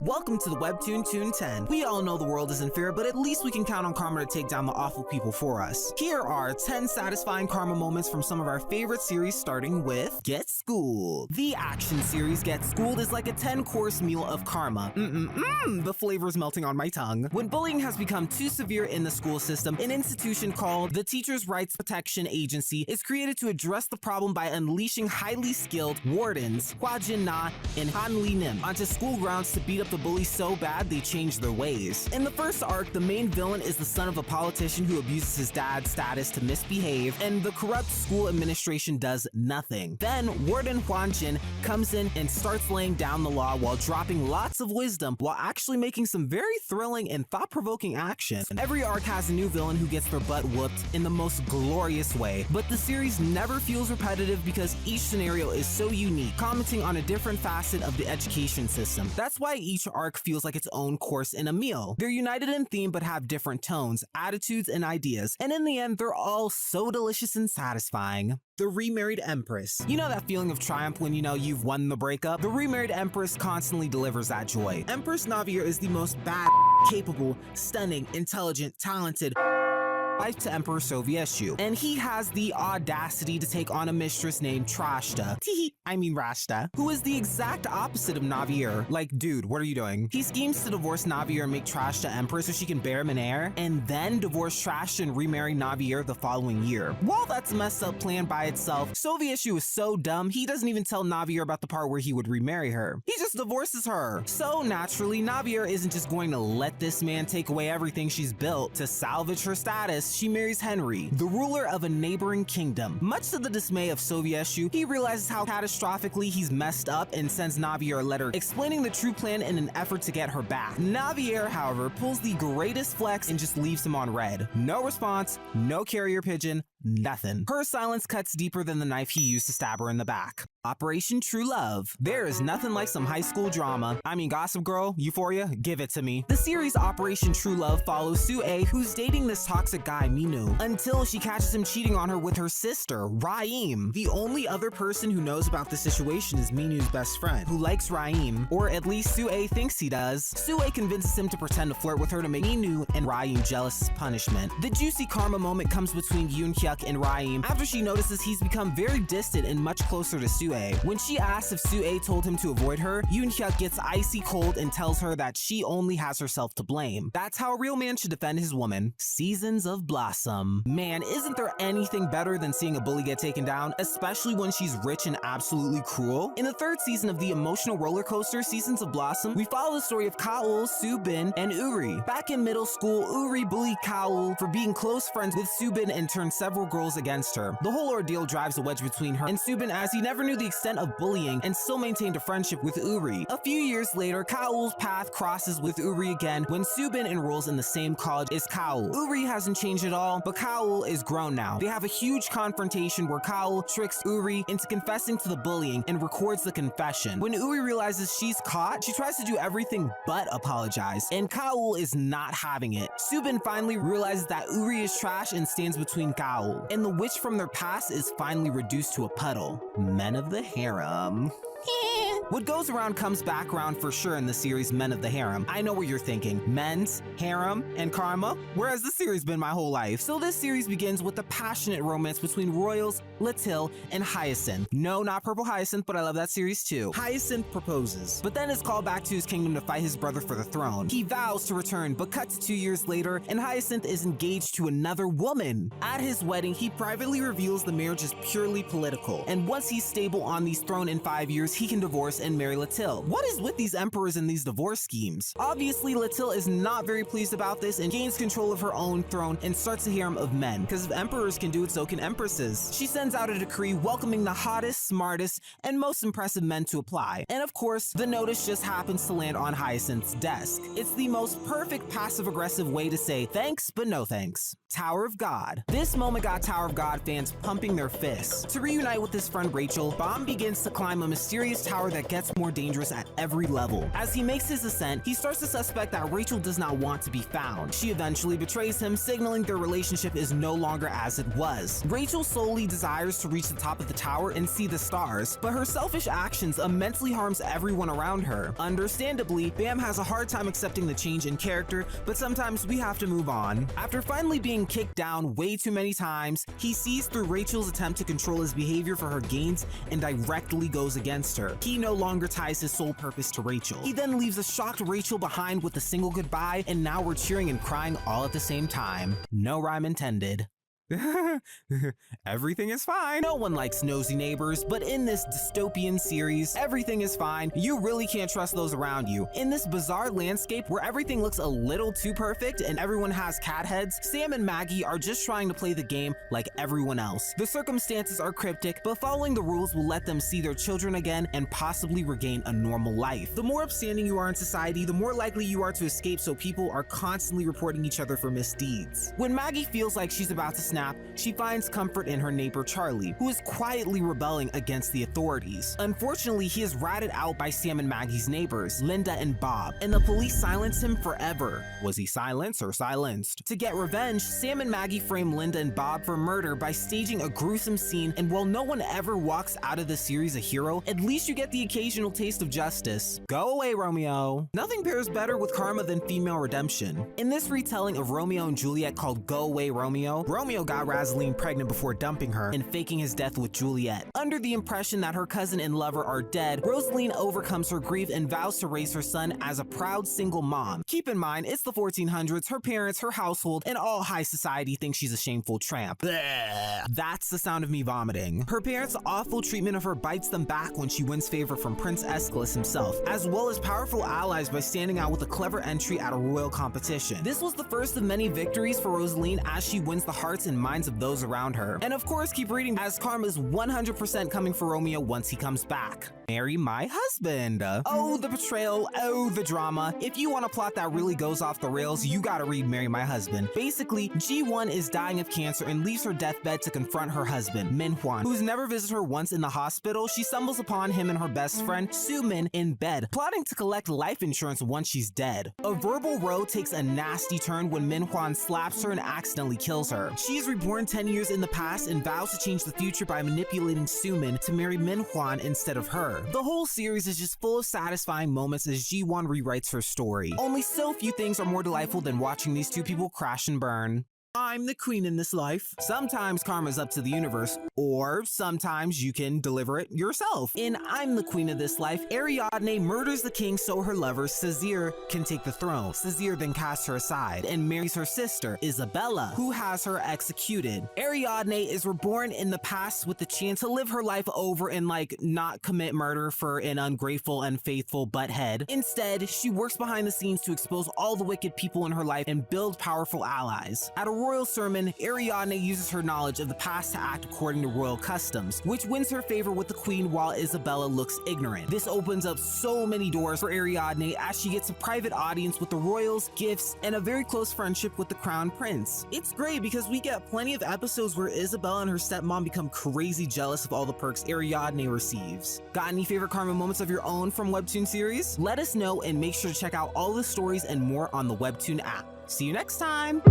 Welcome to the Webtoon Toon 10. We all know the world isn't fair, but at least we can count on karma to take down the awful people for us. Here are 10 satisfying karma moments from some of our favorite series, starting with Get Schooled. The action series Get Schooled is like a 10-course meal of karma. The flavor is melting on my tongue. When bullying has become too severe in the school system, an institution called the Teachers' Rights Protection Agency is created to address the problem by unleashing highly skilled wardens, Hwajin Na and Han Li Nim, onto school grounds to beat up the bullies so bad they change their ways. In the first arc, the main villain is the son of a politician who abuses his dad's status to misbehave, and the corrupt school administration does nothing. Then Warden Hwanjin comes in and starts laying down the law while dropping lots of wisdom while actually making some very thrilling and thought-provoking action. Every arc has a new villain who gets their butt whooped in the most glorious way, but the series never feels repetitive because each scenario is so unique, commenting on a different facet of the education system. That's why each arc feels like its own course in a meal. They're united in theme but have different tones, attitudes, and ideas, and in the end, they're all so delicious and satisfying. The Remarried Empress. You know that feeling of triumph when you know you've won the breakup? The Remarried Empress constantly delivers that joy. Empress Navier is the most capable, stunning, intelligent, talented wife to Emperor Sovieshu, and he has the audacity to take on a mistress named Trashta, Rashta, who is the exact opposite of Navier. Like, dude, what are you doing? He schemes to divorce Navier and make Trashta Empress so she can bear him an heir, and then divorce Trashta and remarry Navier the following year. While that's a messed up plan by itself, Sovieshu is so dumb, he doesn't even tell Navier about the part where he would remarry her. He just divorces her. So naturally, Navier isn't just going to let this man take away everything she's built. To salvage her status, she marries Henry, the ruler of a neighboring kingdom. Much to the dismay of Sovieshu, he realizes how catastrophically he's messed up and sends Navier a letter explaining the true plan in an effort to get her back. Navier, however, pulls the greatest flex and just leaves him on red. No response, no carrier pigeon, nothing. Her silence cuts deeper than the knife he used to stab her in the back. Operation True Love. There is nothing like some high school drama. Gossip Girl, Euphoria, give it to me. The series Operation True Love follows Sue-A, who's dating this toxic guy, Minu, until she catches him cheating on her with her sister, Raim. The only other person who knows about the situation is Minu's best friend, who likes Raim, or at least Sue-A thinks he does. Sue-A convinces him to pretend to flirt with her to make Minu and Raim jealous as punishment. The juicy karma moment comes between Yoon-hyuk and Raim after she notices he's become very distant and much closer to Sue-A. When she asks if Sue-A told him to avoid her, Yoon-hyuk gets icy cold and tells her that she only has herself to blame. That's how a real man should defend his woman. Seasons of Blossom. Man, isn't there anything better than seeing a bully get taken down, especially when she's rich and absolutely cruel? In the third season of the emotional roller coaster Seasons of Blossom, we follow the story of Kaul, Subin, and Uri. Back in middle school, Uri bullied Kaul for being close friends with Subin and turned several girls against her. The whole ordeal drives a wedge between her and Subin, as he never knew the extent of bullying and still maintained a friendship with Uri. A few years later, Kaul's path crosses with Uri again when Subin enrolls in the same college as Kaul. Uri hasn't changed at all, but Kaul is grown now. They have a huge confrontation where Kaul tricks Uri into confessing to the bullying and records the confession. When Uri realizes she's caught, she tries to do everything but apologize, and Kaul is not having it. Subin finally realizes that Uri is trash and stands between Kaul, and the witch from their past is finally reduced to a puddle. Men of the Harem. What goes around comes back around for sure in the series Men of the Harem. I know what you're thinking. Men's, harem, and karma? Where has this series been my whole life? So this series begins with a passionate romance between Royals, Latil, and Hyacinth. No, not Purple Hyacinth, but I love that series too. Hyacinth proposes, but then is called back to his kingdom to fight his brother for the throne. He vows to return, but cut to 2 years later, and Hyacinth is engaged to another woman. At his wedding, he privately reveals the marriage is purely political, and once he's stable on the throne in 5 years, he can divorce and marry Latil. What is with these emperors and these divorce schemes? Obviously, Latil is not very pleased about this and gains control of her own throne and starts a harem of men, because if emperors can do it, so can empresses. She sends out a decree welcoming the hottest, smartest, and most impressive men to apply. And of course, the notice just happens to land on Hyacinth's desk. It's the most perfect passive-aggressive way to say thanks, but no thanks. Tower of God. This moment got Tower of God fans pumping their fists. To reunite with his friend Rachel, Bomb begins to climb a mysterious tower that gets more dangerous at every level. As he makes his ascent, he starts to suspect that Rachel does not want to be found. She eventually betrays him, signaling their relationship is no longer as it was. Rachel solely desires to reach the top of the tower and see the stars, but her selfish actions immensely harms everyone around her. Understandably, Bam has a hard time accepting the change in character, but sometimes we have to move on. After finally being kicked down way too many times, he sees through Rachel's attempt to control his behavior for her gains and directly goes against her. He no longer ties his sole purpose to Rachel. He then leaves a shocked Rachel behind with a single goodbye, and now we're cheering and crying all at the same time. No rhyme intended. Everything is fine. No one likes nosy neighbors, but in this dystopian series, everything is fine. You really can't trust those around you. In this bizarre landscape where everything looks a little too perfect and everyone has cat heads, Sam and Maggie are just trying to play the game like everyone else. The circumstances are cryptic, but following the rules will let them see their children again and possibly regain a normal life. The more upstanding you are in society, the more likely you are to escape, so people are constantly reporting each other for misdeeds. When Maggie feels like she's about to snap, she finds comfort in her neighbor Charlie, who is quietly rebelling against the authorities. Unfortunately, he is ratted out by Sam and Maggie's neighbors, Linda and Bob, and the police silence him forever. Was he silenced or silenced? To get revenge, Sam and Maggie frame Linda and Bob for murder by staging a gruesome scene, and while no one ever walks out of the series a hero, at least you get the occasional taste of justice. Go away, Romeo. Nothing pairs better with karma than female redemption. In this retelling of Romeo and Juliet called Go Away, Romeo, Romeo got Rosaline pregnant before dumping her and faking his death with Juliet. Under the impression that her cousin and lover are dead, Rosaline overcomes her grief and vows to raise her son as a proud single mom. Keep in mind, it's the 1400s, her parents, her household, and all high society think she's a shameful tramp. Blech. That's the sound of me vomiting. Her parents' awful treatment of her bites them back when she wins favor from Prince Aeschylus himself, as well as powerful allies by standing out with a clever entry at a royal competition. This was the first of many victories for Rosaline as she wins the hearts and minds of those around her. And of course, keep reading as karma's 100% coming for Romeo once he comes back. Marry my husband. Oh, the betrayal. Oh, the drama. If you want a plot that really goes off the rails, you gotta read Marry My Husband. Basically, G1 is dying of cancer and leaves her deathbed to confront her husband, Minhwan, who's never visited her once in the hospital. She stumbles upon him and her best friend, Sumin, in bed, plotting to collect life insurance once she's dead. A verbal row takes a nasty turn when Minhwan slaps her and accidentally kills her. She is reborn 10 years in the past and vows to change the future by manipulating Sumin to marry Minhwan instead of her. The whole series is just full of satisfying moments as G1 rewrites her story. Only so few things are more delightful than watching these two people crash and burn. I'm the queen in this life. Sometimes karma's up to the universe, or sometimes you can deliver it yourself. In I'm the Queen of This Life, Ariadne murders the king so her lover, Césaire, can take the throne. Césaire then casts her aside and marries her sister, Isabella, who has her executed. Ariadne is reborn in the past with the chance to live her life over and not commit murder for an ungrateful and faithful butthead. Instead, she works behind the scenes to expose all the wicked people in her life and build powerful allies. At a royal sermon, Ariadne uses her knowledge of the past to act according to royal customs, which wins her favor with the queen while Isabella looks ignorant. This opens up so many doors for Ariadne as she gets a private audience with the royals, gifts, and a very close friendship with the crown prince. It's great because we get plenty of episodes where Isabella and her stepmom become crazy jealous of all the perks Ariadne receives. Got any favorite karma moments of your own from Webtoon series? Let us know and make sure to check out all the stories and more on the Webtoon app. See you next time!